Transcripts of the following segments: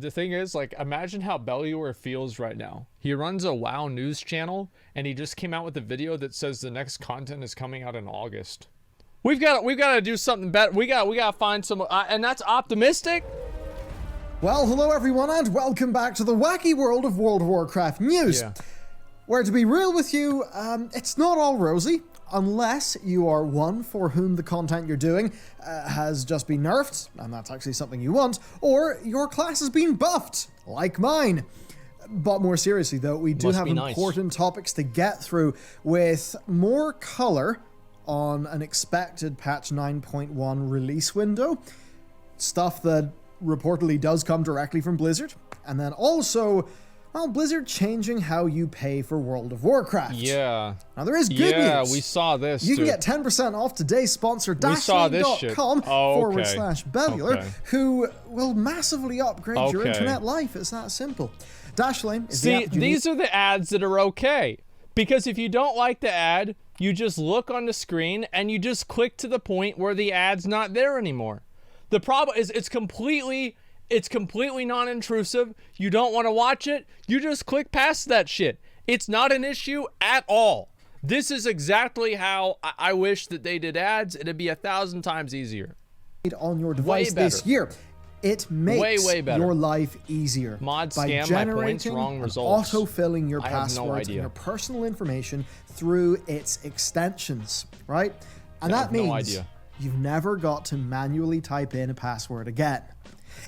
the thing is, like, imagine how Bellular feels right now. He runs a WoW news channel, and he just came out with a video that says the next content is coming out in August. We've got to do something better. We got to find some, and that's optimistic. Well, hello everyone, and welcome back to the wacky world of World of Warcraft news. Yeah. Where, to be real with you, it's not all rosy, unless you are one for whom the content you're doing has just been nerfed, and that's actually something you want, or your class has been buffed, like mine. But more seriously though, we do have important topics to get through, with more color on an expected patch 9.1 release window, stuff that reportedly does come directly from Blizzard, and then also, well, Blizzard changing how you pay for World of Warcraft. Yeah. Now there is good news. Yeah, we saw this. You can get 10% off today's sponsor, dashlane.com/Bellular, who will massively upgrade your internet life. It's that simple. Dashlane is the app these are the ads that are okay. Because if you don't like the ad, you just look on the screen and you just click to the point where the ad's not there anymore. The problem is it's completely non-intrusive. You don't want to watch it. You just click past that shit. It's not an issue at all. This is exactly how I wish that they did ads. It'd be 1,000 times easier. On your device this year. It makes way better. your life easier Mod by scam, generating my points, wrong results. auto-filling your I have no passwords and idea. your personal information through its extensions, right? And I that have no means idea. you've never got to manually type in a password again.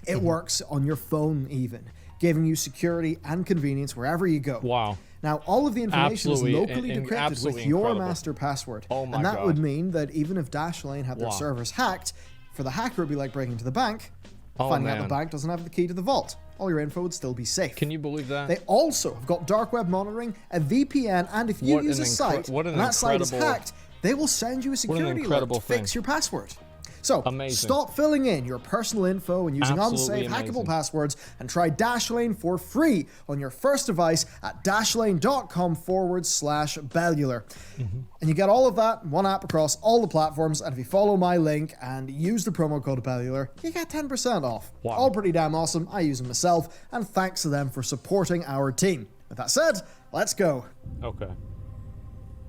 It works on your phone even, giving you security and convenience wherever you go. Wow. Now, all of the information is locally decrypted with your incredible. master password. Oh my and that God. would mean that even if Dashlane had their servers hacked, for the hacker it'd be like breaking into the bank, finding out the bank doesn't have the key to the vault. All your info would still be safe. Can you believe that? They also have got dark web monitoring, a VPN, and if you use a site and that site is hacked, they will send you a security alert to fix your password. So, stop filling in your personal info and using unsafe, hackable passwords, and try Dashlane for free on your first device at dashlane.com/Bellular. And you get all of that in one app across all the platforms, and if you follow my link and use the promo code Bellular, you get 10% off. Wow. All pretty damn awesome. I use them myself, and thanks to them for supporting our team. With that said, let's go. Okay.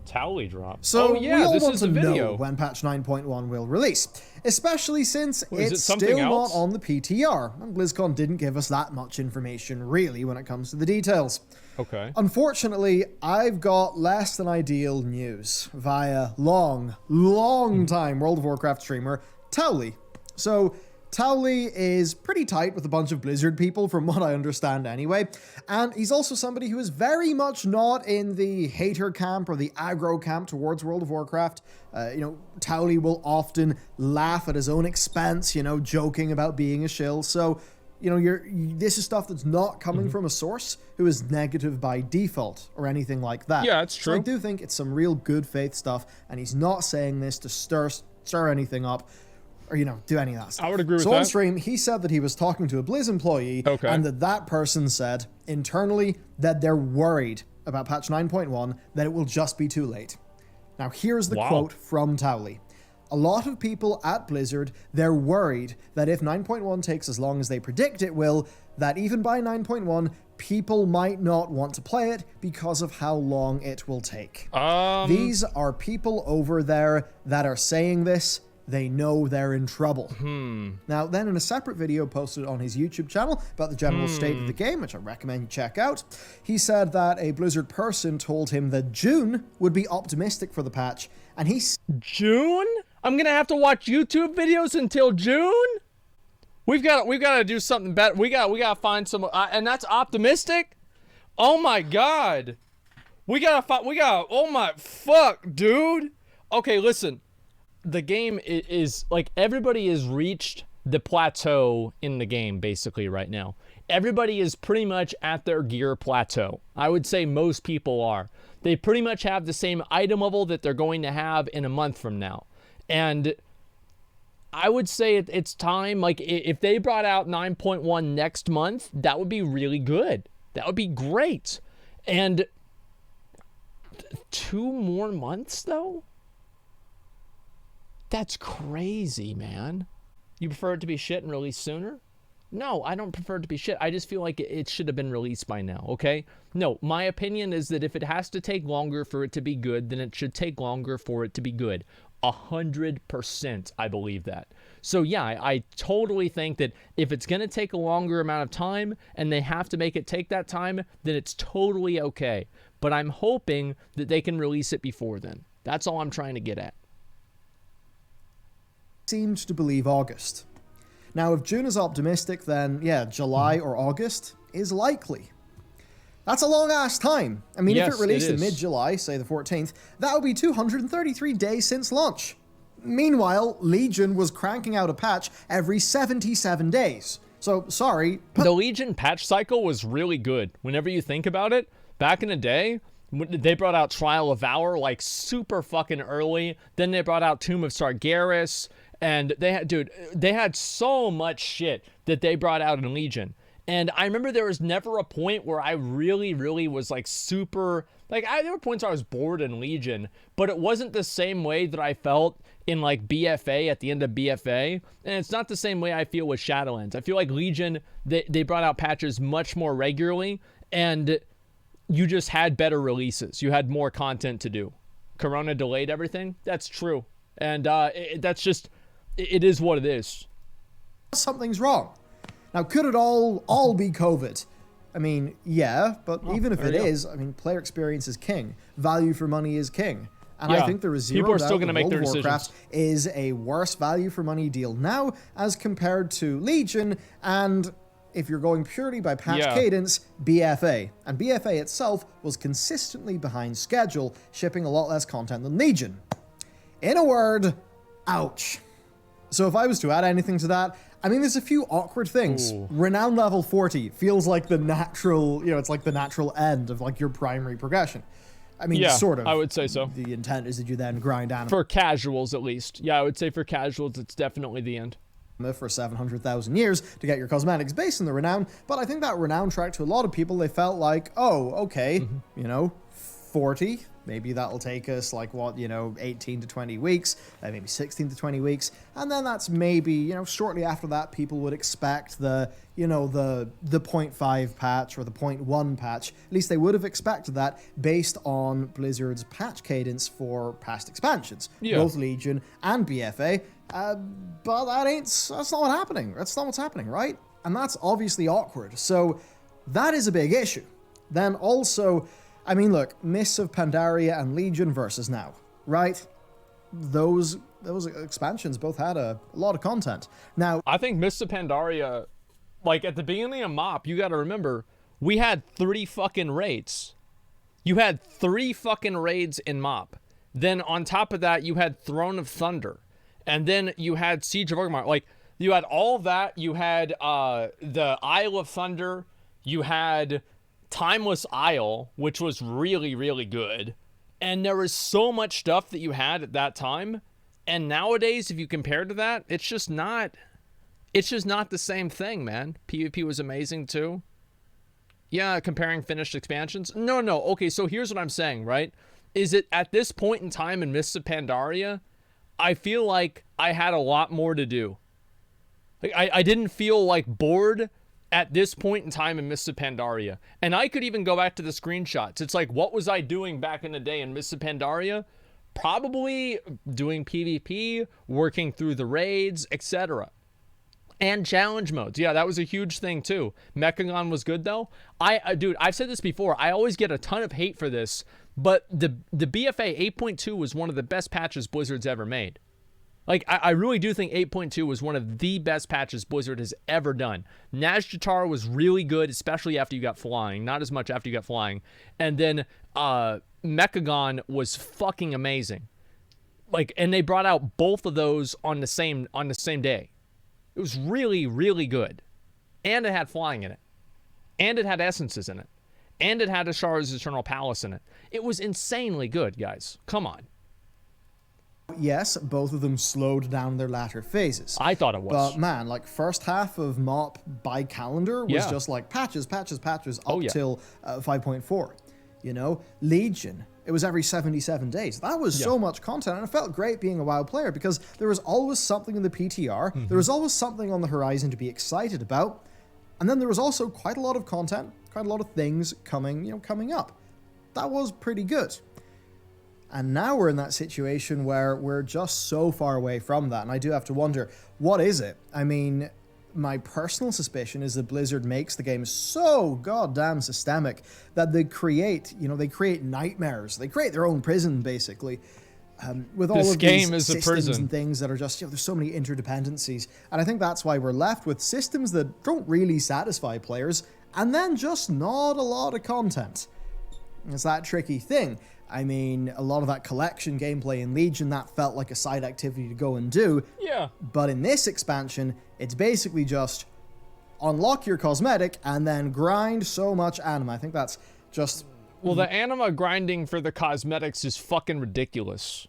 Towley drop. So we all this want is to the video. know when patch 9.1 will release, especially since Is it's it still else? not on the PTR, and BlizzCon didn't give us that much information really when it comes to the details. Okay. Unfortunately, I've got less than ideal news via long time World of Warcraft streamer Towley. So Towley is pretty tight with a bunch of Blizzard people, from what I understand anyway, and he's also somebody who is very much not in the hater camp or the aggro camp towards World of Warcraft. Towley will often laugh at his own expense, joking about being a shill, so, this is stuff that's not coming from a source who is negative by default or anything like that. Yeah, it's true. So I do think it's some real good faith stuff, and he's not saying this to stir anything up, or, do any of that stuff. I would agree with that. So on stream, he said that he was talking to a Blizz employee, and that person said internally that they're worried about patch 9.1, that it will just be too late. Now here's the quote from Towley. A lot of people at Blizzard, they're worried that if 9.1 takes as long as they predict it will, that even by 9.1, people might not want to play it because of how long it will take. These are people over there that are saying this. They know they're in trouble. Now, then in a separate video posted on his YouTube channel about the general state of the game, which I recommend you check out, he said that a Blizzard person told him that June would be optimistic for the patch, and June? I'm gonna have to watch YouTube videos until June? We've got to do something better. We got to find some, and that's optimistic? Oh my God. Oh my fuck, dude. Okay, listen. The game is like, everybody has reached the plateau in the game basically right now. Everybody is pretty much at their gear plateau. I would say most people are. They pretty much have the same item level that they're going to have in a month from now. And I would say it's time, like if they brought out 9.1 next month, that would be really good. That would be great. And 2 more months though? That's crazy, man. You prefer it to be shit and released sooner? No, I don't prefer it to be shit. I just feel like it should have been released by now, okay? No, my opinion is that if it has to take longer for it to be good, then it should take longer for it to be good. 100%, I believe that. So yeah, I totally think that if it's going to take a longer amount of time and they have to make it take that time, then it's totally okay. But I'm hoping that they can release it before then. That's all I'm trying to get at. Seemed to believe August. Now, if June is optimistic, then yeah, July or August is likely. That's a long-ass time. I mean, yes, if it released in mid-July, say the 14th, that would be 233 days since launch. Meanwhile, Legion was cranking out a patch every 77 days. So, sorry. The Legion patch cycle was really good. Whenever you think about it, back in the day, they brought out Trial of Valor like super fucking early. Then they brought out Tomb of Sargeras. And they had so much shit that they brought out in Legion. And I remember there was never a point where I really was like super, like there were points where I was bored in Legion, but it wasn't the same way that I felt in like BFA at the end of BFA. And it's not the same way I feel with Shadowlands. I feel like Legion, they brought out patches much more regularly and you just had better releases. You had more content to do. Corona delayed everything. That's true. And that's just, it is what it is. Something's wrong. Now, could it all be COVID? I mean, yeah, but even if it is, I mean, player experience is king. Value for money is king. And yeah, I think there is zero people are doubt still going to make their Warcraft decisions. Is a worse value for money deal now as compared to Legion, and if you're going purely by patch cadence, BFA. And BFA itself was consistently behind schedule, shipping a lot less content than Legion. In a word, ouch. So if I was to add anything to that, I mean, there's a few awkward things. Ooh. Renown level 40 feels like the natural, it's like the natural end of like your primary progression. I mean, sort of. I would say so. The intent is that you then grind animals. For casuals, at least. Yeah, I would say for casuals, it's definitely the end. For 700,000 years to get your cosmetics based on the Renown, but I think that Renown track to a lot of people, they felt like, oh, okay, 40, maybe that'll take us like 18 to 20 weeks, maybe 16 to 20 weeks, and then that's maybe, shortly after that, people would expect the 0.5 patch or the 0.1 patch. At least they would have expected that based on Blizzard's patch cadence for past expansions, both Legion and BFA. But that's not what's happening. That's not what's happening, right? And that's obviously awkward. So that is a big issue. Then also, I mean, look, Mists of Pandaria and Legion versus now, right? Those expansions both had a lot of content. Now, I think Mists of Pandaria, like at the beginning of MoP, you got to remember, we had 3 fucking raids. You had 3 fucking raids in MoP. Then on top of that, you had Throne of Thunder. And then you had Siege of Orgrimmar. Like, you had all of that. You had the Isle of Thunder. You had Timeless Isle, which was really good. And there was so much stuff that you had at that time. And nowadays, if you compare to that, it's just not the same thing, man. PvP was amazing too. Yeah, comparing finished expansions. No. Okay, so here's what I'm saying, right? Is it at this point in time in Mists of Pandaria, I feel like I had a lot more to do. Like I didn't feel like bored at this point in time in Mists of Pandaria. And I could even go back to the screenshots. It's like, what was I doing back in the day in Mists of Pandaria? Probably doing PvP, working through the raids, etc. And challenge modes. Yeah, that was a huge thing too. Mechagon was good though. Dude, I've said this before. I always get a ton of hate for this, but the BFA 8.2 was one of the best patches Blizzard's ever made. Like, I really do think 8.2 was one of the best patches Blizzard has ever done. Nazjatar was really good, especially after you got flying. Not as much after you got flying. And then Mechagon was fucking amazing. Like, and they brought out both of those on the same day. It was really good. And it had flying in it. And it had essences in it. And it had Ashar's Eternal Palace in it. It was insanely good, guys. Come on. Yes, both of them slowed down their latter phases. I thought it was. But man, like first half of MoP by calendar was just like patches up till 5.4. Legion, it was every 77 days. That was so much content, and it felt great being a WoW player because there was always something in the PTR, there was always something on the horizon to be excited about, and then there was also quite a lot of content, quite a lot of things coming up. That was pretty good. And now we're in that situation where we're just so far away from that, and I do have to wonder, what is it? I mean, my personal suspicion is that Blizzard makes the game so goddamn systemic that they create nightmares. They create their own prison, basically, with all of these systems and things that are just, there's so many interdependencies. And I think that's why we're left with systems that don't really satisfy players, and then just not a lot of content. It's that tricky thing. I mean, a lot of that collection gameplay in Legion, that felt like a side activity to go and do. Yeah. But in this expansion, it's basically just unlock your cosmetic and then grind so much anima. I think that's just... Well, the anima grinding for the cosmetics is fucking ridiculous.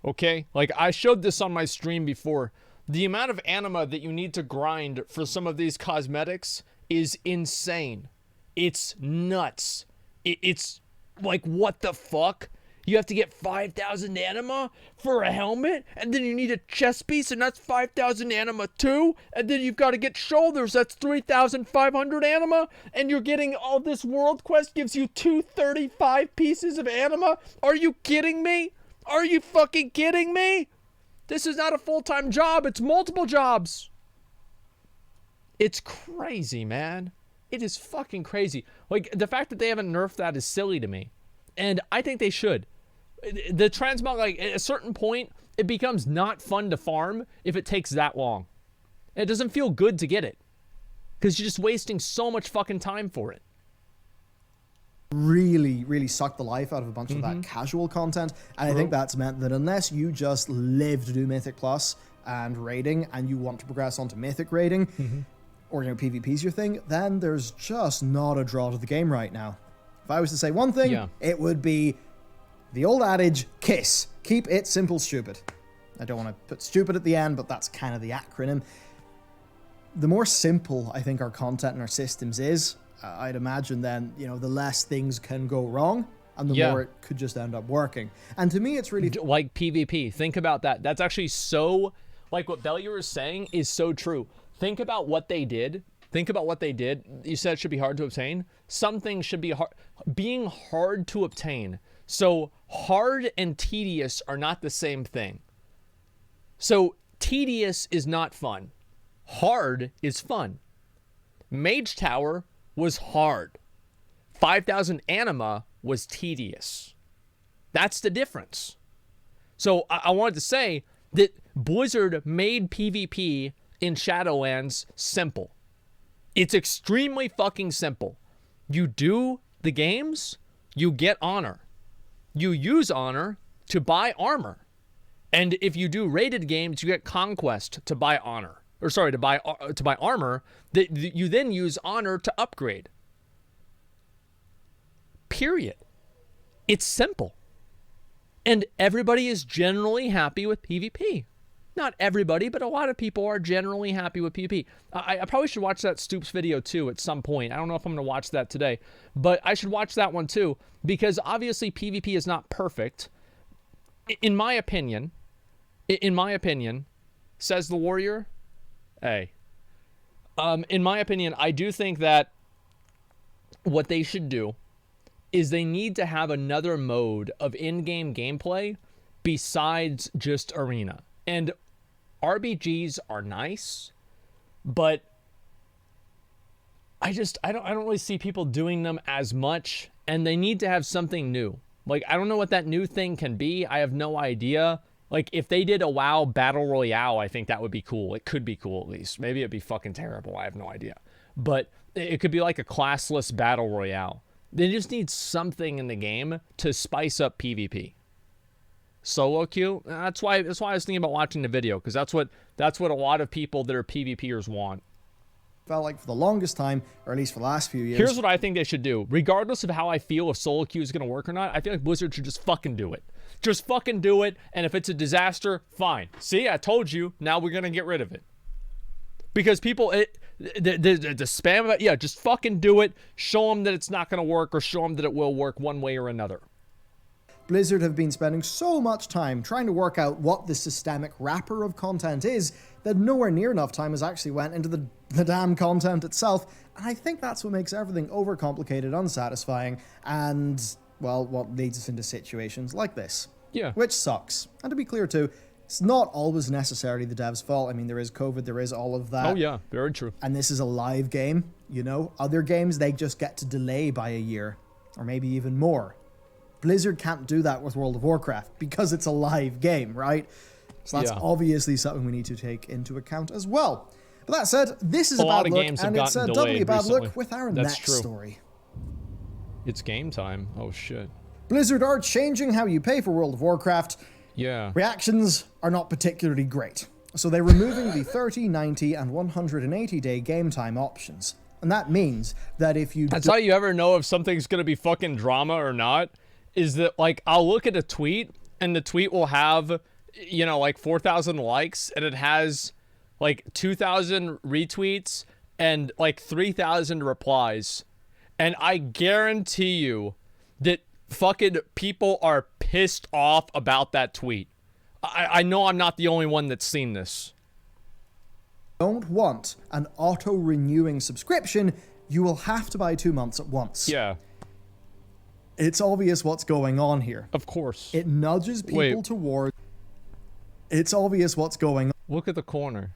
Okay? Like, I showed this on my stream before. The amount of anima that you need to grind for some of these cosmetics is insane. It's nuts. It's... Like, what the fuck? You have to get 5,000 anima for a helmet, and then you need a chest piece, and that's 5,000 anima too, and then you've got to get shoulders, that's 3,500 anima, and you're getting all this world quest gives you 235 pieces of anima? Are you kidding me? Are you fucking kidding me? This is not a full-time job, it's multiple jobs. It's crazy, man. It is fucking crazy. Like, the fact that they haven't nerfed that is silly to me. And I think they should. The transmog, like, at a certain point, it becomes not fun to farm if it takes that long. And it doesn't feel good to get it. Because you're just wasting so much fucking time for it. Really, really sucked the life out of a bunch of that casual content. And I think that's meant that unless you just live to do Mythic Plus and raiding, and you want to progress onto Mythic raiding, or PvP's your thing, then there's just not a draw to the game right now. If I was to say one thing, it would be the old adage, KISS. Keep it simple, stupid. I don't want to put stupid at the end, but that's kind of the acronym. The more simple I think our content and our systems is, I'd imagine then, the less things can go wrong, and the more it could just end up working. And to me, it's really... Like PvP. Think about that. That's actually so... Like, what Bellular is saying is so true. Think about what they did. You said it should be hard to obtain. Some things should be being hard to obtain. So hard and tedious are not the same thing. So tedious is not fun. Hard is fun. Mage Tower was hard. 5,000 anima was tedious. That's the difference. So I wanted to say that Blizzard made PvP in Shadowlands simple. It's extremely fucking simple. You do the games, you get honor. You use honor to buy armor. And if you do rated games, you get conquest to buy honor. Or sorry, to buy armor that you then use honor to upgrade. Period. It's simple. And everybody is generally happy with PvP. Not everybody, but a lot of people are generally happy with PvP. I probably should watch that Stoops video too at some point. I don't know if I'm going to watch that today, but I should watch that one too, because obviously PvP is not perfect. In my opinion, says the warrior. Hey. In my opinion, I do think that what they should do is they need to have another mode of in-game gameplay besides just arena. And RBGs are nice, but I don't really see people doing them as much, and they need to have something new. Like, I don't know what that new thing can be. I have no idea. Like, if they did a WoW Battle Royale, I think that would be cool. It could be cool, at least. Maybe it'd be fucking terrible. I have no idea. But it could be like a classless Battle Royale. They just need something in the game to spice up PvP. Solo queue? That's why I was thinking about watching the video, because that's what a lot of people that are PvPers want. Felt like for the longest time, or at least for the last few years. Here's what I think they should do. Regardless of how I feel if solo queue is going to work or not, I feel like Blizzard should just fucking do it. Just fucking do it, and if it's a disaster, fine. See, I told you, now we're going to get rid of it. because people, the spam of it, yeah, just fucking do it. Show them that it's not going to work, or show them that it will work one way or another. Blizzard have been spending so much time trying to work out what the systemic wrapper of content is that nowhere near enough time has actually went into the damn content itself. And I think that's what makes everything overcomplicated, unsatisfying, and, well, what leads us into situations like this. Yeah. Which sucks. And to be clear too, it's not always necessarily the devs' fault. I mean, there is COVID, there is all of that. Oh yeah, very true. And this is a live game, you know? Other games, they just get to delay by a year, or maybe even more. Blizzard can't do that with World of Warcraft because it's a live game, right? So that's obviously something we need to take into account as well. But that said, this is a bad look, and it's a doubly bad look with our next story. It's game time. Oh shit. Blizzard are changing how you pay for World of Warcraft. Yeah. Reactions are not particularly great. So they're removing the 30, 90, and 180-day game time options. And that means that if you... That's how you ever know if something's going to be fucking drama or not, is that, like, I'll look at a tweet, and the tweet will have, you know, like 4,000 likes, and it has, like, 2,000 retweets and, like, 3,000 replies. And I guarantee you that fucking people are pissed off about that tweet. I know I'm not the only one that's seen this. Don't want an auto-renewing subscription, you will have to buy 2 months at once. Yeah. It's obvious what's going on here. Of course. It nudges people toward... It's obvious what's going on. Look at the corner.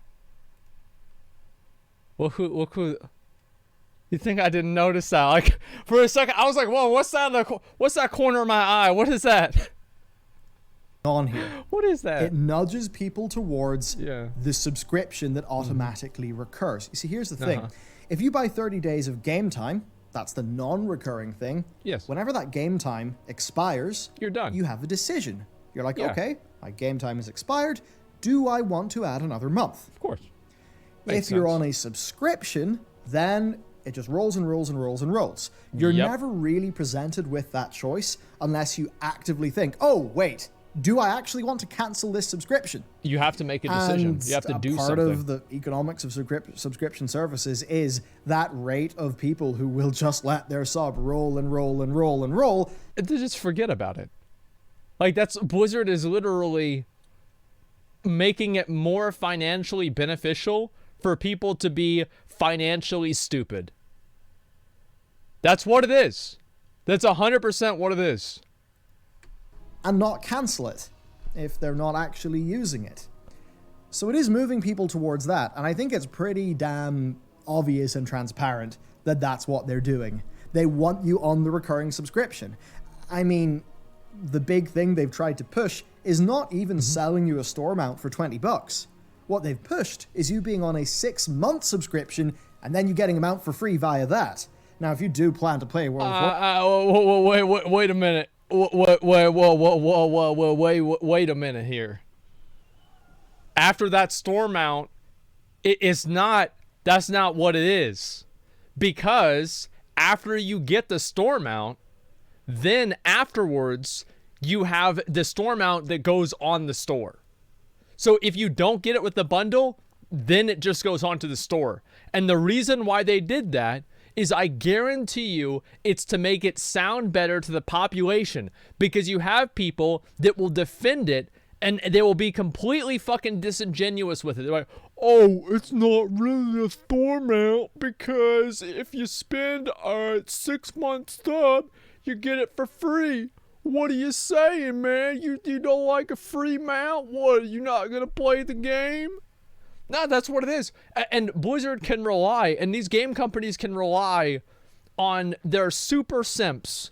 Look who... You think I didn't notice that? Like, for a second, I was like, whoa, what's that corner of my eye? What is that? On here. What is that? It nudges people towards the subscription that automatically recurs. You see, here's the thing. If you buy 30 days of game time, that's the non-recurring thing. Yes. Whenever that game time expires, you're done. You have a decision. You're like, okay, my game time is expired. Do I want to add another month? Of course. If you're on a subscription, then it just rolls and rolls and rolls and rolls. You're never really presented with that choice unless you actively think, oh, wait, do I actually want to cancel this subscription? You have to make a decision. And you have to do something. Part of the economics of subscription services is that rate of people who will just let their sub roll and roll and roll and roll. They just forget about it. Like, that's... Blizzard is literally making it more financially beneficial for people to be financially stupid. That's what it is. That's 100% what it is. And not cancel it if they're not actually using it. So it is moving people towards that, and I think it's pretty damn obvious and transparent that that's what they're doing. They want you on the recurring subscription. I mean, the big thing they've tried to push is not even selling you a store mount for $20. What they've pushed is you being on a 6-month subscription and then you getting a mount for free via that. Now, if you do plan to play World of Warcraft... Wait a minute. Wait a minute here. After that store mount, that's not what it is. Because after you get the store mount, then afterwards, you have the store mount that goes on the store. So if you don't get it with the bundle, then it just goes onto the store. And the reason why they did that is, I guarantee you, it's to make it sound better to the population, because you have people that will defend it and they will be completely fucking disingenuous with it. They're like, oh, it's not really a store mount because if you spend a 6-month stub, you get it for free. What are you saying, man? You don't like a free mount? What, are you not gonna play the game? No, that's what it is. And Blizzard can rely, and these game companies can rely on their super simps.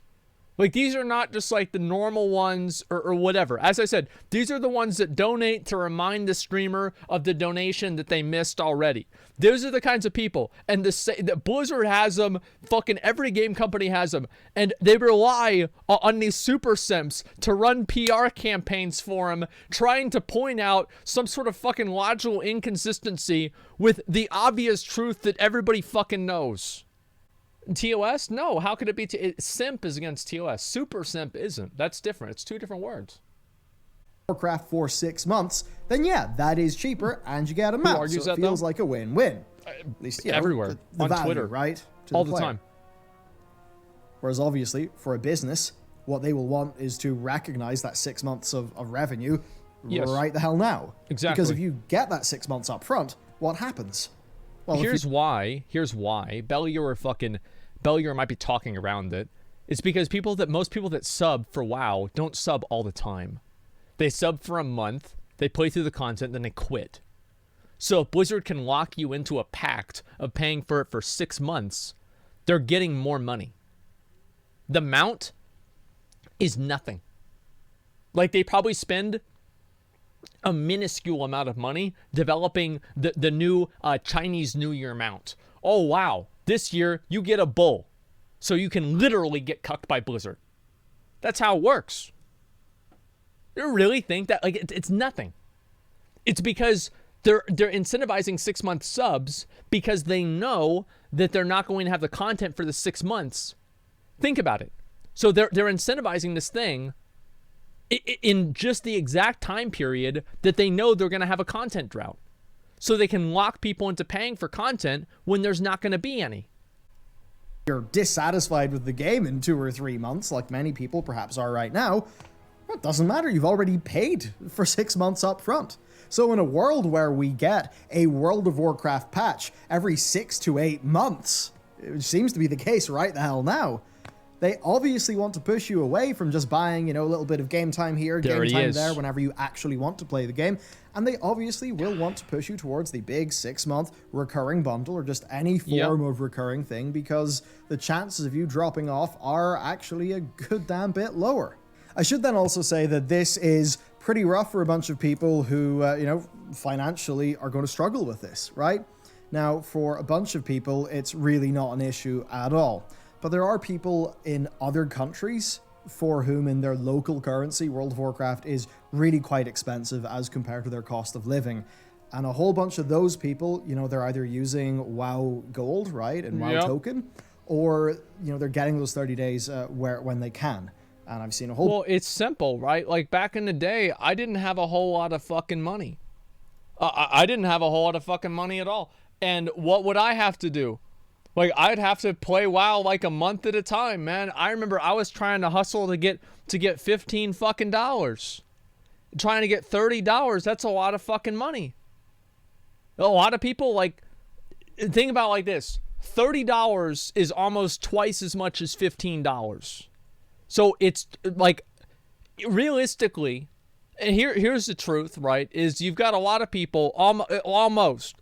Like, these are not just like the normal ones or whatever. As I said, these are the ones that donate to remind the streamer of the donation that they missed already. Those are the kinds of people. And the Blizzard has them. Fucking every game company has them. And they rely on these super simps to run PR campaigns for them, trying to point out some sort of fucking logical inconsistency with the obvious truth that everybody fucking knows. TOS? No, how could it be? Simp is against TOS. Super simp isn't. That's different. It's two different words. Warcraft for 6 months, then yeah, that is cheaper, and you get a map. So it feels like a win-win. At least, everywhere. The on value, Twitter. right? All the time. Whereas obviously, for a business, what they will want is to recognize that 6 months of revenue right the hell now. Exactly. Because if you get that 6 months up front, what happens? Well, here's why Bellular might be talking around it. It's because most people that sub for WoW don't sub all the time. They sub for a month, they play through the content, then they quit. So if Blizzard can lock you into a pact of paying for it for 6 months, they're getting more money. The mount is nothing. Like, they probably spend a minuscule amount of money developing the new Chinese New Year mount. Oh, wow. This year, you get a bull. So you can literally get cucked by Blizzard. That's how it works. You really think that? Like, it's nothing. It's because they're incentivizing 6-month subs because they know that they're not going to have the content for the 6 months. Think about it. So they're incentivizing this thing in just the exact time period that they know they're going to have a content drought. So they can lock people into paying for content when there's not going to be any. You're dissatisfied with the game in 2 or 3 months, like many people perhaps are right now. It doesn't matter. You've already paid for 6 months up front. So in a world where we get a World of Warcraft patch every 6 to 8 months, it seems to be the case right the hell now, they obviously want to push you away from just buying, a little bit of game time here, game time there, whenever you actually want to play the game. And they obviously will want to push you towards the big 6-month recurring bundle or just any form of recurring thing, because the chances of you dropping off are actually a good damn bit lower. I should then also say that this is pretty rough for a bunch of people who, financially are going to struggle with this, right? Now, for a bunch of people, it's really not an issue at all. But there are people in other countries for whom in their local currency, World of Warcraft is really quite expensive as compared to their cost of living. And a whole bunch of those people, they're either using WoW Gold, right, and WoW Token, or, they're getting those 30 days when they can. And I've seen a whole... Well, it's simple, right? Like, back in the day, I didn't have a whole lot of fucking money. I didn't have a whole lot of fucking money at all. And what would I have to do? Like, I'd have to play WoW like a month at a time, man. I remember I was trying to hustle to get $15 fucking dollars. Trying to get $30, that's a lot of fucking money. A lot of people, like, think about it like this. $30 is almost twice as much as $15. So it's, like, realistically, and here's the truth, right, is you've got a lot of people, almost,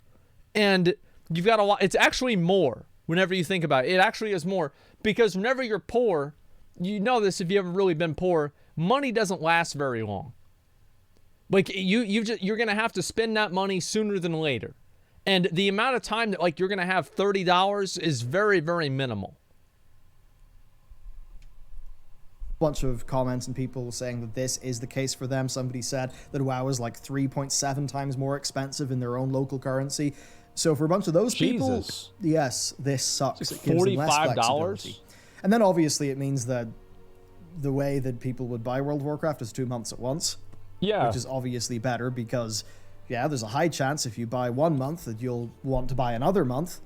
and you've got a lot, it's actually more. Whenever you think about it, it actually is more, because whenever you're poor, you know this if you haven't really been poor, money doesn't last very long. Like, you're gonna have to spend that money sooner than later, and the amount of time that, like, you're gonna have $30 is very, very minimal. Bunch of comments and people saying that this is the case for them. Somebody said that WoW is like 3.7 times more expensive in their own local currency. So for a bunch of those people, yes, this sucks. It gives them less flexibility. And then obviously it means that the way that people would buy World of Warcraft is 2 months at once. Yeah. Which is obviously better because, there's a high chance if you buy 1 month that you'll want to buy another month.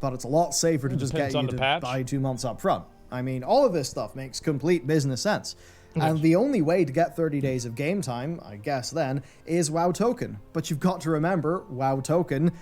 But it's a lot safer to just get you to buy 2 months up front. I mean, all of this stuff makes complete business sense. And the only way to get 30 days of game time, I guess then, is WoW Token. But you've got to remember, WoW Token,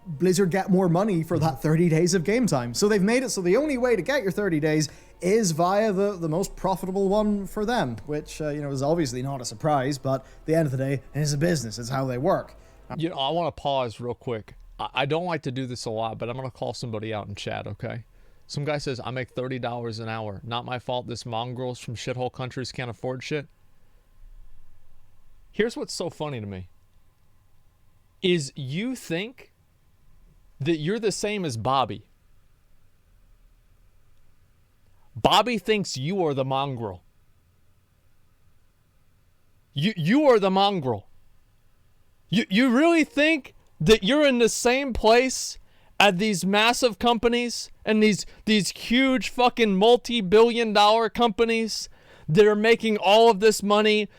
Blizzard get more money for that 30 days of game time. So they've made it so the only way to get your 30 days is via the most profitable one for them, which, is obviously not a surprise, but at the end of the day, it is a business. It's how they work. I want to pause real quick. I don't like to do this a lot, but I'm going to call somebody out in chat, okay? Some guy says, I make $30 an hour. Not my fault this mongrels from shithole countries can't afford shit. Here's what's so funny to me. Is you think that you're the same as Bobby. Bobby thinks you are the mongrel. You are the mongrel. You really think that you're in the same place at these massive companies and these huge fucking multi-billion-dollar companies that are making all of this money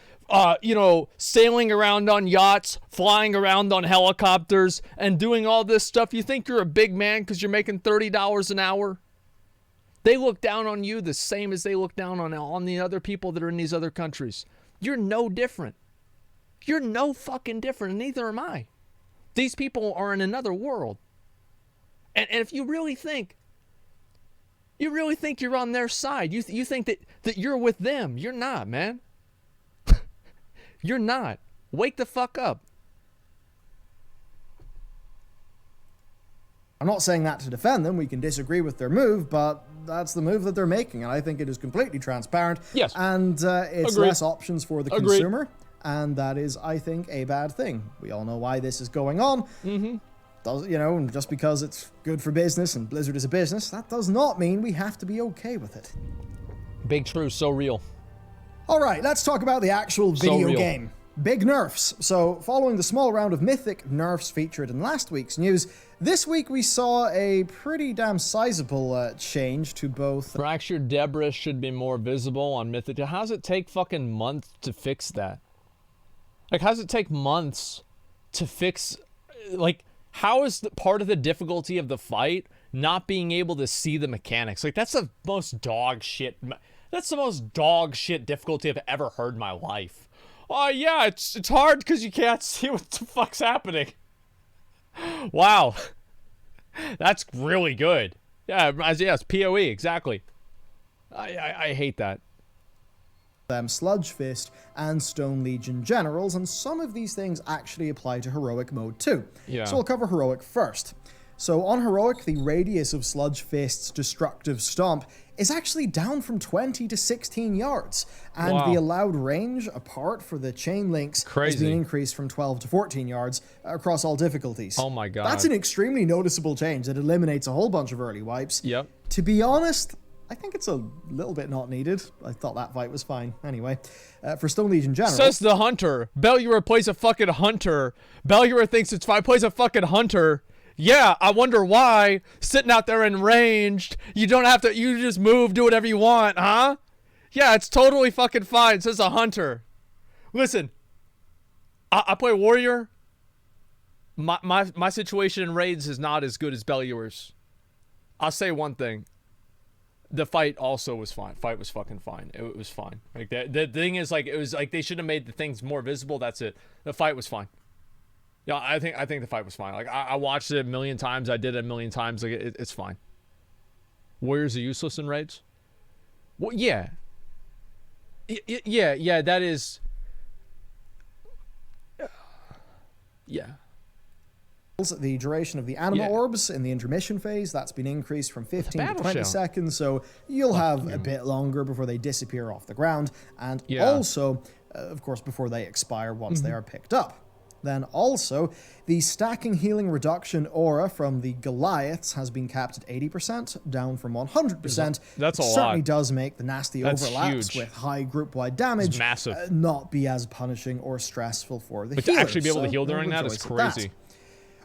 you know, sailing around on yachts, flying around on helicopters, and doing all this stuff. You think you're a big man because you're making $30 an hour? They look down on you the same as they look down on the other people that are in these other countries. You're no different. You're no fucking different, and neither am I. These people are in another world. And if you really think you're on their side, you think that you're with them. You're not, man. You're not. Wake the fuck up. I'm not saying that to defend them. We can disagree with their move, but that's the move that they're making, and I think it is completely transparent. Yes. And it's Agreed. less options for the consumer, and that is, I think, a bad thing. We all know why this is going on. Mm-hmm. You know, and just because it's good for business and Blizzard is a business, that does not mean we have to be okay with it. Big true, so real. All right, let's talk about the actual video game. Big nerfs. So, following the small round of mythic nerfs featured in last week's news, this week we saw a pretty damn sizable change to both... Fractured debris should be more visible on mythic. How does it take fucking months to fix that? Like, how does it take months to fix... Like, how is part of the difficulty of the fight not being able to see the mechanics? Like, that's the most dog shit... That's the most dog shit difficulty I've ever heard in my life. Oh, yeah, it's hard because you can't see what the fuck's happening. Wow. That's really good. Yeah, it's PoE, exactly. I hate that. Sludge Fist and Stone Legion generals, and some of these things actually apply to Heroic mode too. Yeah. So we'll cover Heroic first. So on Heroic, the radius of Sludge Fist's destructive stomp is actually down from 20 to 16 yards, and the allowed range apart for the chain links has been increased from 12 to 14 yards across all difficulties. Oh my god. That's an extremely noticeable change that eliminates a whole bunch of early wipes. Yep. To be honest, I think it's a little bit not needed. I thought that fight was fine. Anyway, for Stone Legion General... Says the Hunter. Bellular plays a fucking Hunter. Bellular thinks it's fine. Plays a fucking Hunter. Yeah, I wonder why. Sitting out there in ranged, you don't have to, you just move, do whatever you want, huh? Yeah, it's totally fucking fine, says a Hunter. Listen, I play Warrior. My situation in raids is not as good as Bellular's. I'll say one thing. The fight also was fine. Fight was fucking fine. It was fine. Like the thing is, like, it was like they should have made the things more visible. That's it. The fight was fine. Yeah, I think the fight was fine. Like, I watched it a million times. I did it a million times. Like, it's fine. Warriors are useless in raids? Well, yeah. Yeah, that is... Yeah. The duration of the anima orbs in the intermission phase, that's been increased from 15 to 20 seconds, so you'll have a bit longer before they disappear off the ground, and also, of course, before they expire once they are picked up. Then also, the stacking healing reduction aura from the Goliaths has been capped at 80%, down from 100%. That's a lot. It certainly does make the nasty overlaps with high group-wide damage not be as punishing or stressful for the healers. But to actually be able to heal during that is crazy.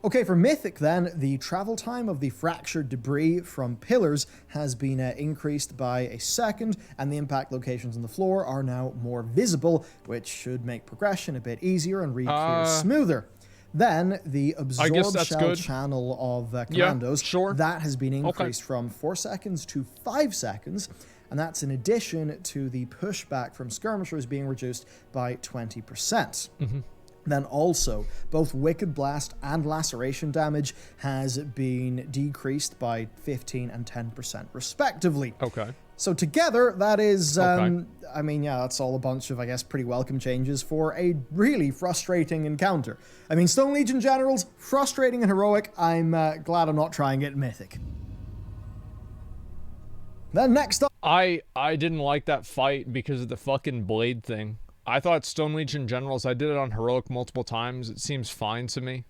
Okay, for Mythic then, the travel time of the fractured debris from pillars has been increased by a second, and the impact locations on the floor are now more visible, which should make progression a bit easier and re-clear smoother. Then, the absorbed shell channel of commandos, that has been increased from 4 seconds to 5 seconds, and that's in addition to the pushback from skirmishers being reduced by 20%. Then also, both Wicked Blast and Laceration damage has been decreased by 15 and 10% respectively. Okay. So together, that is, I mean, yeah, that's all a bunch of, I guess, pretty welcome changes for a really frustrating encounter. I mean, Stone Legion Generals, frustrating and heroic. I'm glad I'm not trying it Mythic. Then next up... I didn't like that fight because of the fucking blade thing. I thought Stone Legion Generals, I did it on Heroic multiple times. It seems fine to me.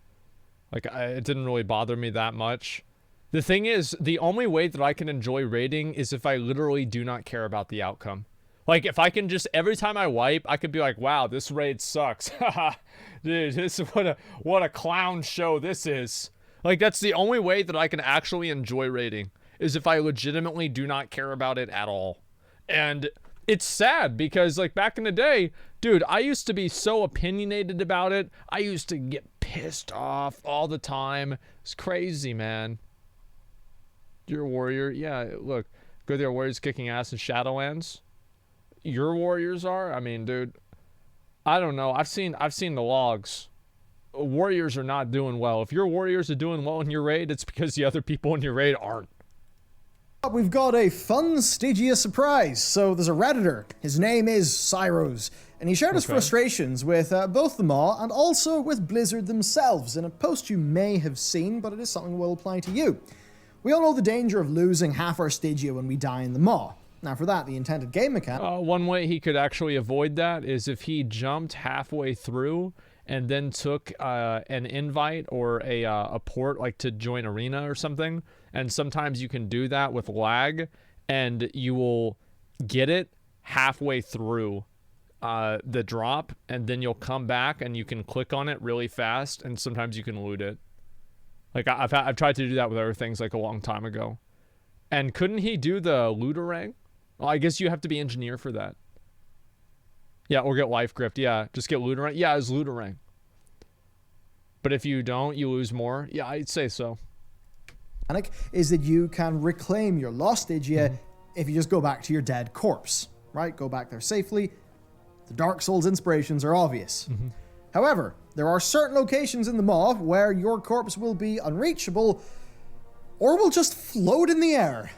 Like, it didn't really bother me that much. The thing is, the only way that I can enjoy raiding is if I literally do not care about the outcome. Like, if I can just, every time I wipe, I could be like, wow, this raid sucks. Haha, dude, this is what a clown show this is. Like, that's the only way that I can actually enjoy raiding, is if I legitimately do not care about it at all. And it's sad because like back in the day, dude, I used to be so opinionated about it. I used to get pissed off all the time. It's crazy, man. You're a warrior. Yeah, look, go there, warriors kicking ass in Shadowlands. Your warriors are? I mean, dude, I don't know. I've seen the logs. Warriors are not doing well. If your warriors are doing well in your raid, it's because the other people in your raid aren't. We've got a fun Stygia surprise. So there's a Redditor. His name is Cyros, and he shared his frustrations with both the Maw and also with Blizzard themselves in a post you may have seen, but it is something that will apply to you. We all know the danger of losing half our Stygia when we die in the Maw. Now for that, the intended game mechanic... one way he could actually avoid that is if he jumped halfway through and then took an invite or a port, like to join arena or something. And sometimes you can do that with lag, and you will get it halfway through the drop, and then you'll come back and you can click on it really fast, and sometimes you can loot it. Like I've tried to do that with other things like a long time ago. And couldn't he do the looterang? Well, I guess you have to be engineer for that. Yeah, or get life gripped. Yeah, just get looterang. Yeah, it's looterang. But if you don't, you lose more. Yeah, I'd say so. Is that you can reclaim your lost Stygia if you just go back to your dead corpse, right? Go back there safely. The Dark Souls inspirations are obvious. However, there are certain locations in the Maw where your corpse will be unreachable or will just float in the air.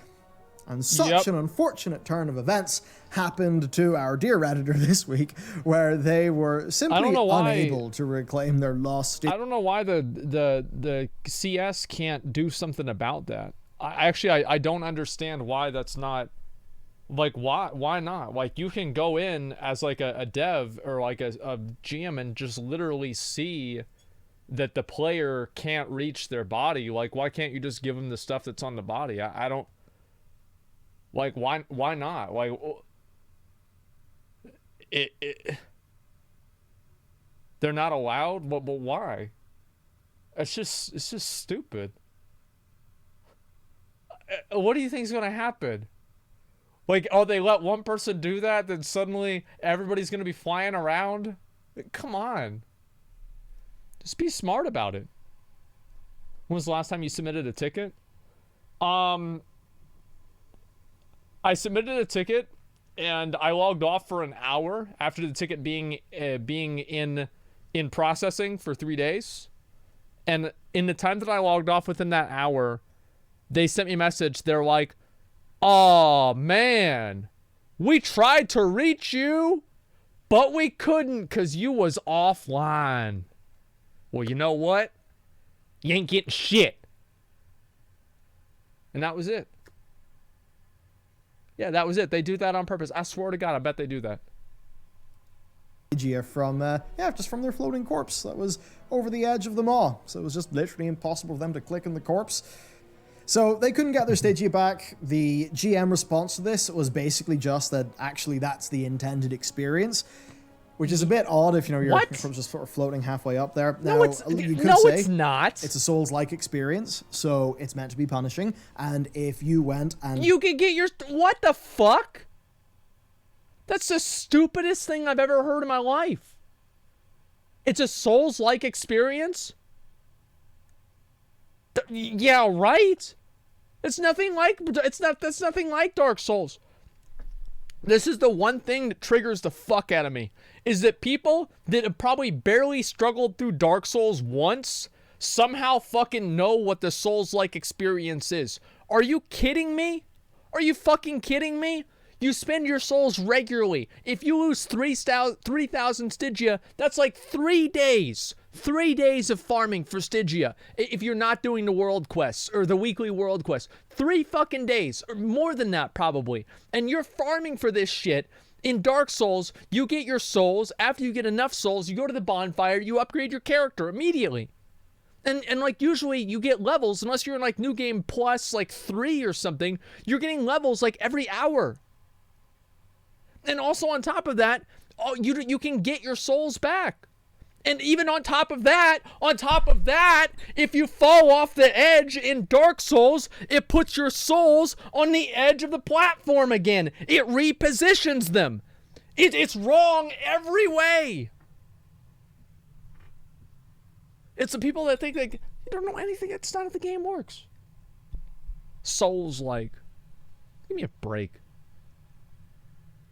And such an unfortunate turn of events happened to our dear Redditor this week, where they were simply unable to reclaim their lost... I don't know why the CS can't do something about that. I don't understand why that's not... Like, why not? Like, you can go in as, like, a dev or, like, a GM and just literally see that the player can't reach their body. Like, why can't you just give them the stuff that's on the body? I don't... Like, why not? Like, they're not allowed, but why? It's just stupid. What do you think is gonna happen? Like, oh, they let one person do that, then suddenly everybody's gonna be flying around? Come on. Just be smart about it. When was the last time you submitted a ticket? I submitted a ticket, and I logged off for an hour after the ticket being in processing for 3 days. And in the time that I logged off within that hour, they sent me a message. They're like, "Oh man, we tried to reach you, but we couldn't because you was offline." Well, you know what? You ain't getting shit. And that was it. Yeah, that was it. They do that on purpose. I swear to God, I bet they do that. From just from their floating corpse that was over the edge of the Maw. So it was just literally impossible for them to click on the corpse. So they couldn't get their Stygia back. The GM response to this was basically just that actually that's the intended experience, which is a bit odd if, you know, your corpse is sort of floating halfway up there. Now, it's not. It's a Souls-like experience, so it's meant to be punishing. And if you went and... You could get your... What the fuck? That's the stupidest thing I've ever heard in my life. It's a Souls-like experience? Yeah, right? It's nothing like... That's nothing like Dark Souls. This is the one thing that triggers the fuck out of me, is that people that have probably barely struggled through Dark Souls once somehow fucking know what the Souls-like experience is. Are you kidding me? Are you fucking kidding me? You spend your souls regularly. If you lose 3,000 Stygia, that's like 3 days. 3 days of farming for Stygia. If you're not doing the world quests or the weekly world quests. 3 fucking days, or more than that probably. And you're farming for this shit. In Dark Souls, you get your souls. After you get enough souls, you go to the bonfire, you upgrade your character immediately. And like usually you get levels, unless you're in like New Game Plus like 3 or something, you're getting levels like every hour. And also on top of that, you can get your souls back. And even on top of that, if you fall off the edge in Dark Souls, it puts your souls on the edge of the platform again. It repositions them. It's wrong every way. It's the people that think you don't know anything. That's not how the game works. Souls-like. Give me a break.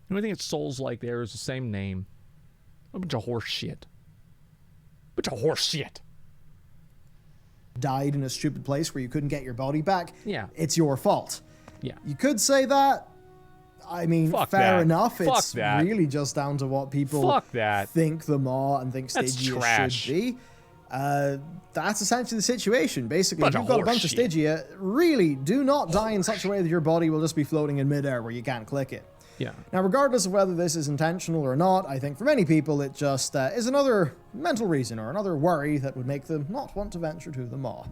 The only thing it's Souls-like there is the same name. A bunch of horse shit. Died in a stupid place where you couldn't get your body back. Yeah. It's your fault. Yeah. You could say that. I mean, fair enough. It's that. Really just down to what people think the Maw and think Stygia should be. That's essentially the situation. Basically, if you've got a bunch of Stygia, really do not die in such a way that your body will just be floating in midair where you can't click it. Yeah. Now, regardless of whether this is intentional or not, I think for many people it just is another mental reason or another worry that would make them not want to venture to the Maw.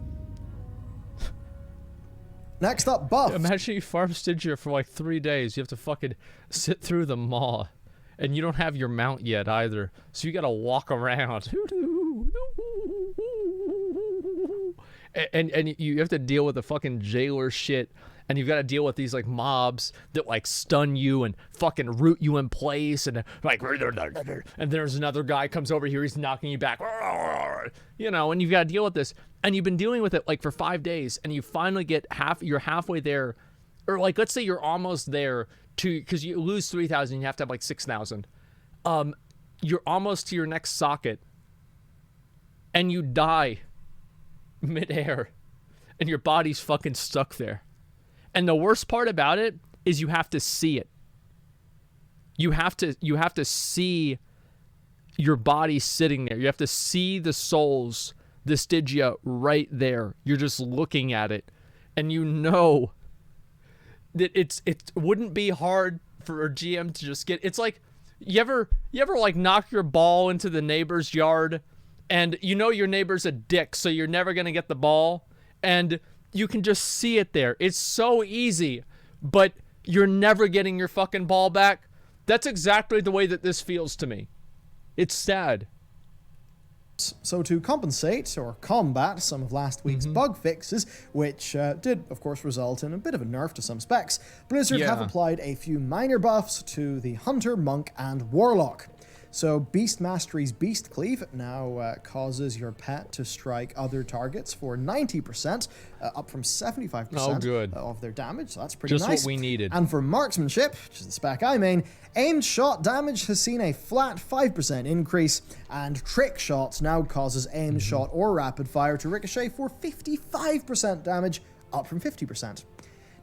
Next up, buffs. Imagine you farm Stygia for like 3 days. You have to fucking sit through the Maw. And you don't have your mount yet either. So you gotta walk around. And you have to deal with the fucking jailer shit. And you've got to deal with these like mobs that like stun you and fucking root you in place, and like, and there's another guy comes over here, he's knocking you back, you know, and you've got to deal with this, and you've been dealing with it like for 5 days, and you finally get you're halfway there, or like let's say you're almost there because you lose 3,000, you have to have like 6,000. You're almost to your next socket, and you die midair, and your body's fucking stuck there. And the worst part about it is you have to see it. You have to see your body sitting there. You have to see the souls, the Stygia right there. You're just looking at it, and you know that it wouldn't be hard for a GM to just get. It's like you ever like knock your ball into the neighbor's yard, and you know your neighbor's a dick, so you're never gonna get the ball, and you can just see it there. It's so easy, but you're never getting your fucking ball back. That's exactly the way that this feels to me. It's sad. So to compensate or combat some of last week's bug fixes, which did, of course, result in a bit of a nerf to some specs, Blizzard have applied a few minor buffs to the Hunter, Monk, and Warlock. So Beast Mastery's Beast Cleave now causes your pet to strike other targets for 90%, up from 75% of their damage. So that's pretty nice. Just what we needed. And for Marksmanship, which is the spec I main, aimed shot damage has seen a flat 5% increase, and Trick Shot now causes aimed shot or rapid fire to ricochet for 55% damage, up from 50%.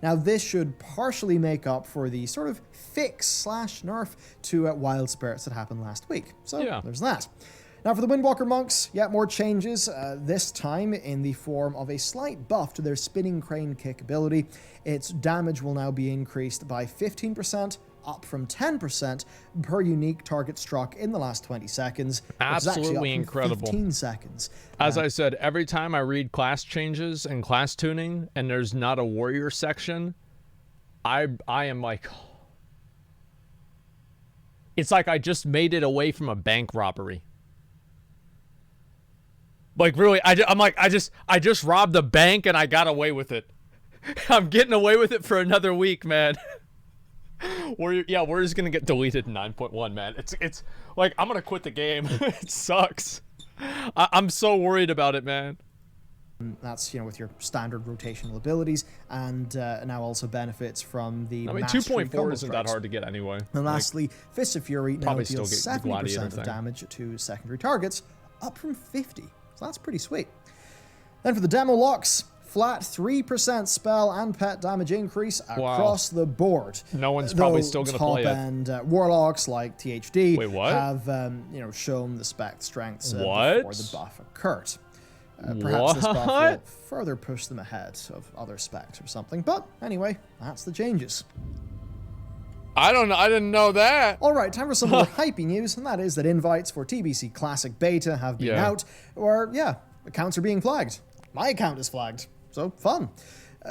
Now, this should partially make up for the sort of fix/nerf to Wild Spirits that happened last week. So, there's that. Now, for the Windwalker Monks, yet more changes, this time in the form of a slight buff to their Spinning Crane Kick ability. Its damage will now be increased by 15%, up from 10% per unique target struck in the last 20 seconds. Absolutely incredible. 15 seconds. As I said, every time I read class changes and class tuning and there's not a warrior section, I am like, it's like I just made it away from a bank robbery. Like really, I'm like, I just robbed a bank and I got away with it. I'm getting away with it for another week, man. We're just gonna get deleted in 9.1, man. It's like I'm gonna quit the game. It sucks. I'm so worried about it, man. That's, you know, with your standard rotational abilities, and now also benefits from the. I mean, 2.4 isn't that hard to get anyway. And lastly, Fist of Fury now deals still get 70% of damage to secondary targets, up from 50. So that's pretty sweet. Then for the demo locks, flat 3% spell and pet damage increase across the board. No one's probably still going to play it. Top-end warlocks like THD have shown the spec strengths What? before the buff occurred. Perhaps this buff will further push them ahead of other specs or something. But anyway, that's the changes. I don't know. I didn't know that. All right, time for some more hypey news, and that is that invites for TBC Classic Beta have been out, or accounts are being flagged. My account is flagged, so fun.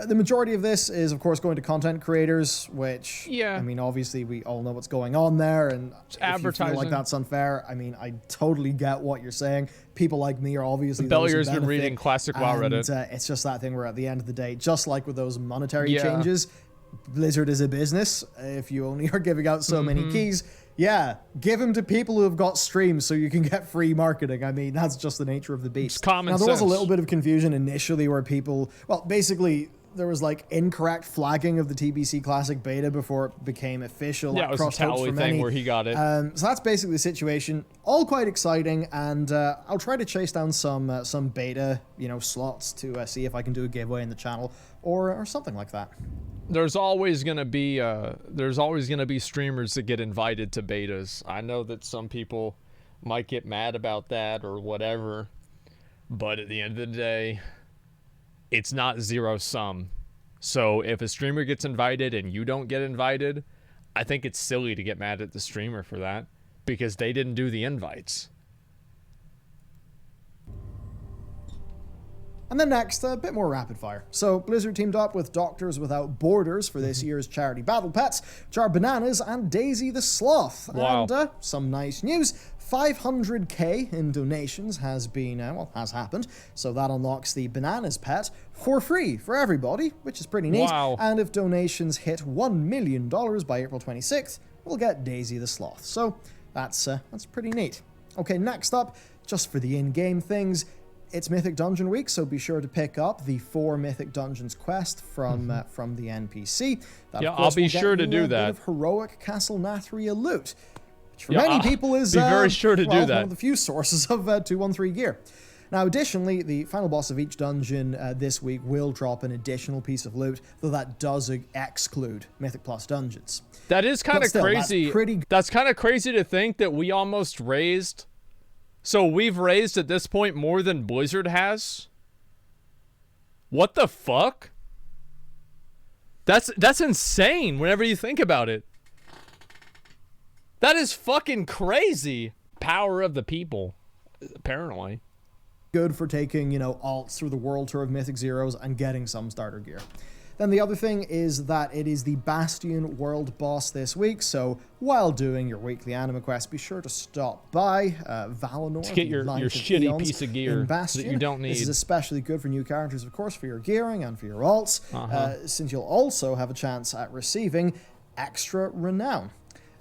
The majority of this is, of course, going to content creators, which, yeah, I mean, obviously we all know what's going on there, and it's if advertising. you feel like that's unfair, I mean, I totally get what you're saying. People like me are obviously Bellular's been reading classic WoW Reddit. It's just that thing where at the end of the day, just like with those monetary changes, Blizzard is a business. If you only are giving out so many keys, give them to people who have got streams so you can get free marketing. I mean, that's just the nature of the beast. It's common now, there sense. was a little bit of confusion initially where people, well, basically, there was like incorrect flagging of the TBC Classic beta before it became official. Yeah, it was a Tally thing where he got it. So that's basically the situation. All quite exciting, and I'll try to chase down some beta, slots to see if I can do a giveaway in the channel or something like that. There's always gonna be streamers that get invited to betas. I know that some people might get mad about that or whatever, but at the end of the day, it's not zero sum. So if a streamer gets invited and you don't get invited, I think it's silly to get mad at the streamer for that because they didn't do the invites. And then next, a bit more rapid fire. So Blizzard teamed up with Doctors Without Borders for this year's charity battle pets, which are Bananas and Daisy the Sloth. Wow. And some nice news. 500k in donations has been, has happened. So that unlocks the Bananas pet for free for everybody, which is pretty neat. Wow. And if donations hit $1 million by April 26th, we'll get Daisy the Sloth. So that's pretty neat. Okay, next up, just for the in-game things, it's Mythic Dungeon Week, so be sure to pick up the 4 Mythic Dungeons quest from the NPC. That, yeah, of course, I'll be will sure get to you do a that. bit of heroic Castle Nathria loot, which for Yeah, many people is be very sure to do that. one of the few sources of 213 gear. Now, additionally, the final boss of each dungeon this week will drop an additional piece of loot, though that does exclude Mythic Plus dungeons. That is kind of crazy. That's kind of crazy to think that we almost raised. So we've raised at this point more than Blizzard has? What the fuck? That's insane whenever you think about it. That is fucking crazy. Power of the people, apparently. Good for taking, alts through the world tour of Mythic Zeros and getting some starter gear. Then the other thing is that it is the Bastion world boss this week, so while doing your weekly anima quest, be sure to stop by Valinor to get your shitty piece of gear that you don't need. This is especially good for new characters, of course, for your gearing and for your alts, since you'll also have a chance at receiving extra renown.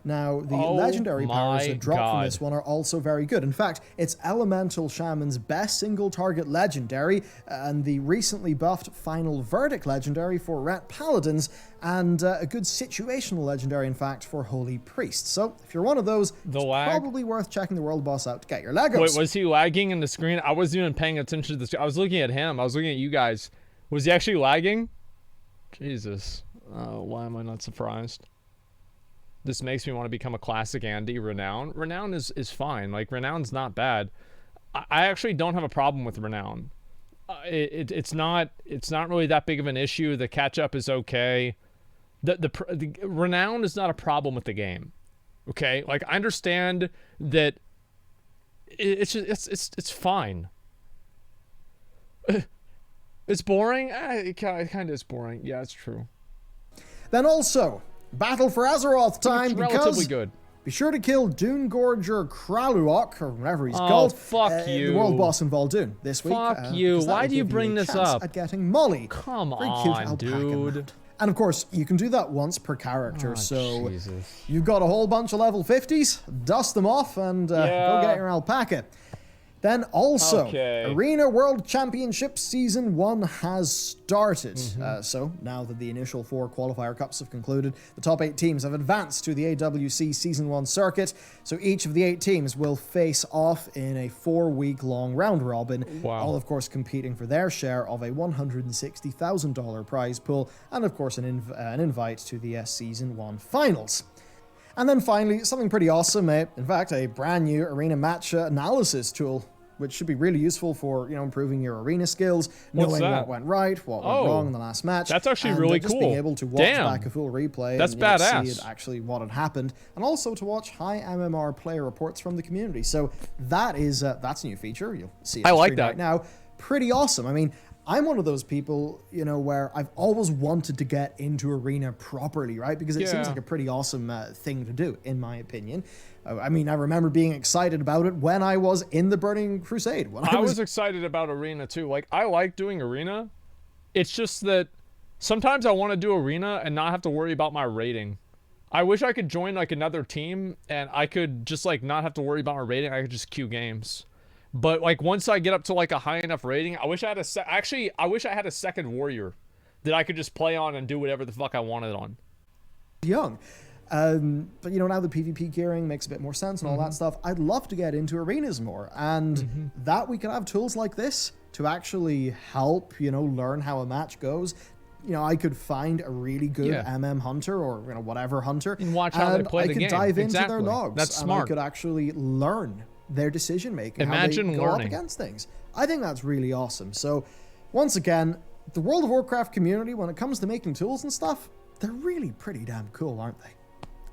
Now, the legendary powers that drop from this one are also very good. In fact, it's Elemental Shaman's best single target legendary, and the recently buffed Final Verdict legendary for Ret Paladins, and a good situational legendary, in fact, for Holy Priests. So, if you're one of those, it's probably worth checking the world boss out to get your Legos. Wait, was he lagging in the screen? I wasn't even paying attention to the screen. I was looking at him. I was looking at you guys. Was he actually lagging? Jesus. Why am I not surprised? This makes me want to become a classic Andy. Renown is fine. Like, Renown's not bad. I actually don't have a problem with Renown. It's not really that big of an issue. The catch up is okay. The Renown is not a problem with the game. Okay, like, I understand that it's fine. It's boring. It kind of is boring. Yeah, it's true. Then also, Battle for Azeroth time, it's relatively good. Be sure to kill Doongorger Kraluok, or whatever he's called. Oh, fuck you. The world boss in Vol'dun this week. Fuck you. Why do you bring this up? At getting Molly. Come on, dude. And of course, you can do that once per character, so Jesus. You've got a whole bunch of level 50s, dust them off, and go get your alpaca. Then also, Arena World Championship Season 1 has started. So now that the initial 4 qualifier cups have concluded, the top 8 teams have advanced to the AWC Season 1 circuit. So each of the 8 teams will face off in a 4-week-long round robin. Wow. All, of course, competing for their share of a $160,000 prize pool, and of course an invite to the Season 1 finals. And then finally, something pretty awesome, in fact, a brand new arena match analysis tool, which should be really useful for, improving your arena skills, knowing what went right, what went wrong in the last match. That's actually really cool. Just being able to watch back a full replay and badass. See actually what had happened, and also to watch high MMR player reports from the community. So that is that's a new feature. You'll see it on screen right now. Pretty awesome. I mean, I'm one of those people, you know, where I've always wanted to get into Arena properly, right? Because it seems like a pretty awesome thing to do, in my opinion. I mean, I remember being excited about it when I was in the Burning Crusade. When I was excited about Arena too. Like, I like doing Arena. It's just that sometimes I want to do Arena and not have to worry about my rating. I wish I could join like another team and I could just like not have to worry about my rating. I could just queue games. But like once I get up to like a high enough rating, I wish I had I wish I had a second warrior that I could just play on and do whatever the fuck I wanted on. Young. But you know, now the PvP gearing makes a bit more sense and all that stuff. I'd love to get into arenas more, and that we could have tools like this to actually help, you know, learn how a match goes. You know, I could find a really good MM hunter or, you know, whatever hunter, and watch how they play the game. I could dive into their logs. That's smart. And I could actually learn their decision making. Imagine how they go up against things. I think that's really awesome. So, once again, the World of Warcraft community, when it comes to making tools and stuff, they're really pretty damn cool, aren't they?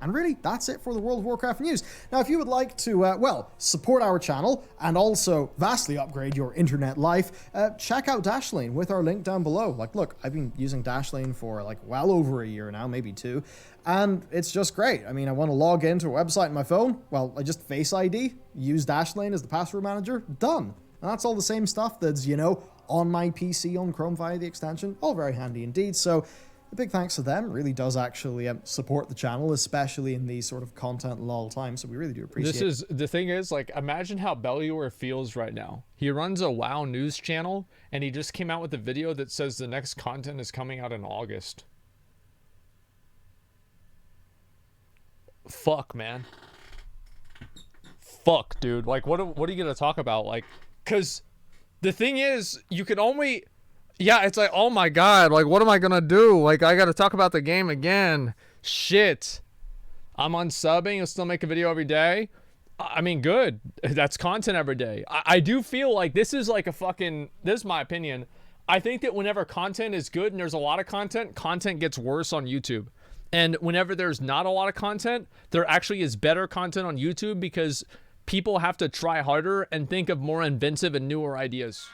And really, that's it for the World of Warcraft news. Now, if you would like to, well, support our channel and also vastly upgrade your internet life, check out Dashlane with our link down below. Like, look, I've been using Dashlane for like well over a year now, maybe 2, and it's just great. I mean, I want to log into a website on my phone. Well, I just Face ID, use Dashlane as the password manager, done. And that's all the same stuff that's, you know, on my PC on Chrome via the extension. All very handy indeed. So, a big thanks to them. It really does actually support the channel, especially in these sort of content lull times. So we really do appreciate it. This is, the thing is, like, imagine how Bellular feels right now. He runs a WoW news channel, and he just came out with a video that says the next content is coming out in August. Fuck, man. Fuck, dude. Like, what are you gonna talk about? Like, because the thing is, you can only... Yeah, it's like, oh my god, like, what am I gonna do? Like, I gotta talk about the game again. Shit. I'm unsubbing and still make a video every day. I mean, good. That's content every day. I do feel like this is like a fucking... This is my opinion. I think that whenever content is good and there's a lot of content, content gets worse on YouTube. And whenever there's not a lot of content, there actually is better content on YouTube because people have to try harder and think of more inventive and newer ideas.